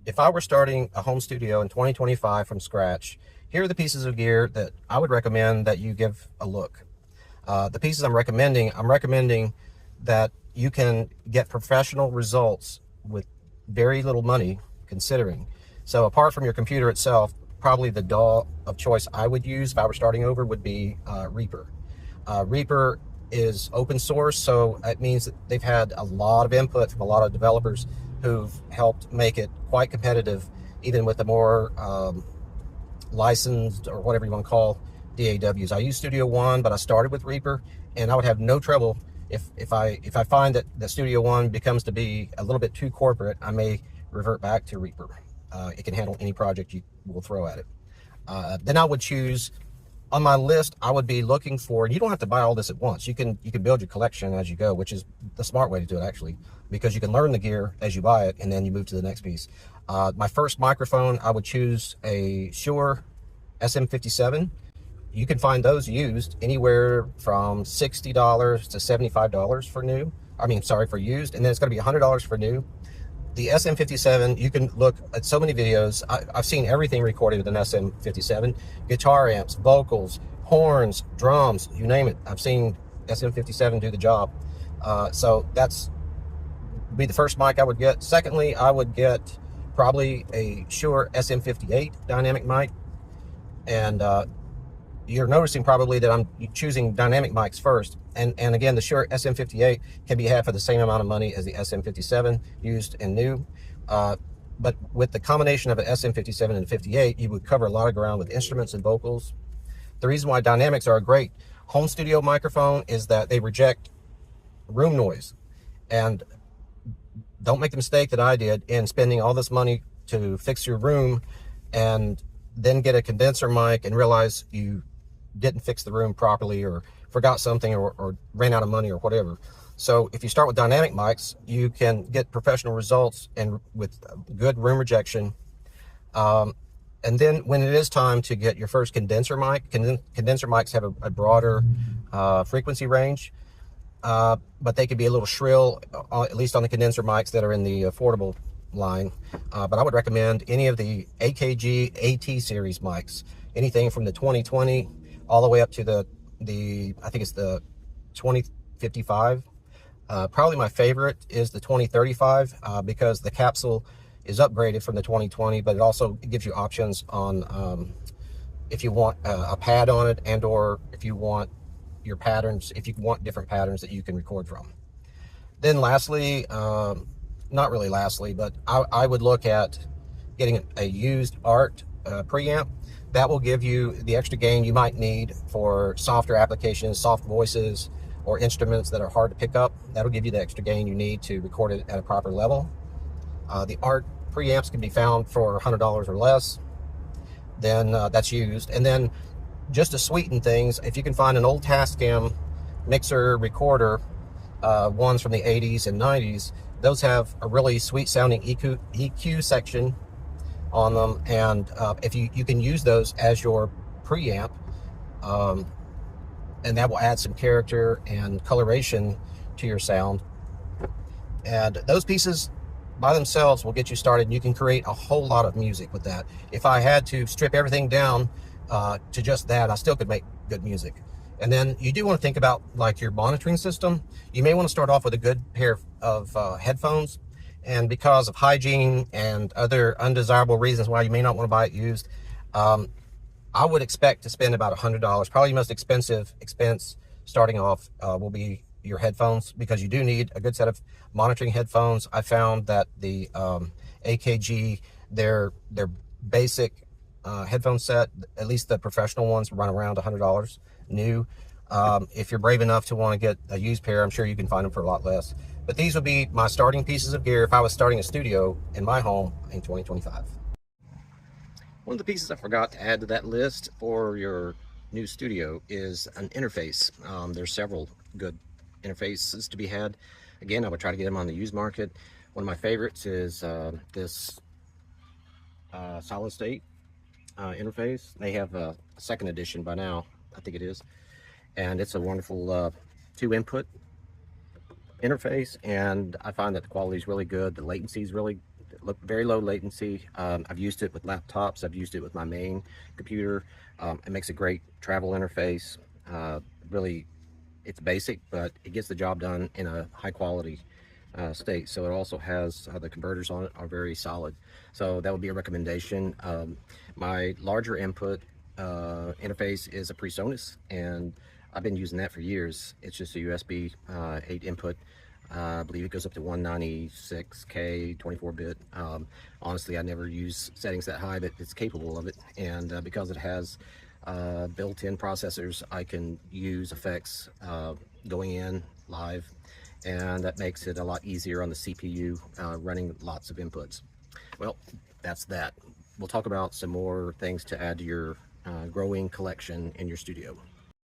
if I were starting a home studio in 2025 from scratch, here are the pieces of gear that I would recommend that you give a look. The pieces I'm recommending that you can get professional results with very little money considering. So apart from your computer itself, probably the DAW of choice I would use if I were starting over would be Reaper. Reaper is open source, so it means that they've had a lot of input from a lot of developers who've helped make it quite competitive, even with the more licensed, or whatever you want to call, DAWs. I use Studio One, but I started with Reaper, and I would have no trouble if I find that the Studio One becomes to be a little bit too corporate, I may revert back to Reaper. It can handle any project you will throw at it. Then I would choose, on my list, I would be looking for, and you don't have to buy all this at once. You can build your collection as you go, which is the smart way to do it, actually, because you can learn the gear as you buy it, and then you move to the next piece. My first microphone, I would choose a Shure SM57. You can find those used anywhere from $60 to $75 for new. For used, and then it's going to be $100 for new. The SM57, you can look at so many videos. I've seen everything recorded with an SM57. Guitar amps, vocals, horns, drums, you name it. I've seen SM57 do the job. So that's be the first mic I would get. Secondly, I would get probably a Shure SM58 dynamic mic. And you're noticing probably that I'm choosing dynamic mics first. And again, the Shure SM58 can be had for the same amount of money as the SM57, used and new. But with the combination of an SM57 and a 58, you would cover a lot of ground with instruments and vocals. The reason why dynamics are a great home studio microphone is that they reject room noise. And don't make the mistake that I did in spending all this money to fix your room and then get a condenser mic and realize you didn't fix the room properly, or forgot something, or ran out of money, or whatever. So if you start with dynamic mics, you can get professional results and with good room rejection. And then when it is time to get your first condenser mic, condenser mics have a broader frequency range, but they can be a little shrill, at least on the condenser mics that are in the affordable line. But I would recommend any of the AKG AT series mics, anything from the 2020 all the way up to the I think it's the 2055. Probably my favorite is the 2035 because the capsule is upgraded from the 2020, but it also gives you options on if you want a pad on it, and or if you want your patterns, if you want different patterns that you can record from. Then lastly, not really lastly, but I would look at getting a used ART preamp. That will give you the extra gain you might need for softer applications, soft voices, or instruments that are hard to pick up. That'll give you the extra gain you need to record it at a proper level. The ART preamps can be found for $100 or less. Then that's used. And then just to sweeten things, if you can find an old Tascam mixer recorder, ones from the 80s and 90s, those have a really sweet sounding EQ section on them, and if you can use those as your preamp, and that will add some character and coloration to your sound. And those pieces by themselves will get you started, and you can create a whole lot of music with that. If I had to strip everything down to just that, I still could make good music. And then you do want to think about like your monitoring system. You may want to start off with a good pair of headphones. And because of hygiene and other undesirable reasons why you may not want to buy it used, I would expect to spend about $100. Probably the most expensive expense starting off will be your headphones, because you do need a good set of monitoring headphones. I found that the AKG, their basic headphone set, at least the professional ones, run around $100 new. If you're brave enough to want to get a used pair, I'm sure you can find them for a lot less. But these would be my starting pieces of gear if I was starting a studio in my home in 2025. One of the pieces I forgot to add to that list for your new studio is an interface. There's several good interfaces to be had. Again, I would try to get them on the used market. One of my favorites is this solid state interface. They have a second edition by now, I think it is. And it's a wonderful 2-input interface, and I find that the quality is really good. The latency is really very low latency. I've used it with laptops. I've used it with my main computer. It makes a great travel interface. Really, it's basic, but it gets the job done in a high quality state. So it also has the converters on it are very solid. So that would be a recommendation. My larger input interface is a PreSonus, and I've been using that for years. It's just a USB 8 input. I believe it goes up to 196K 24-bit. Honestly, I never use settings that high, but it's capable of it. And because it has built-in processors, I can use effects going in live, and that makes it a lot easier on the CPU running lots of inputs. Well, that's that. We'll talk about some more things to add to your growing collection in your studio.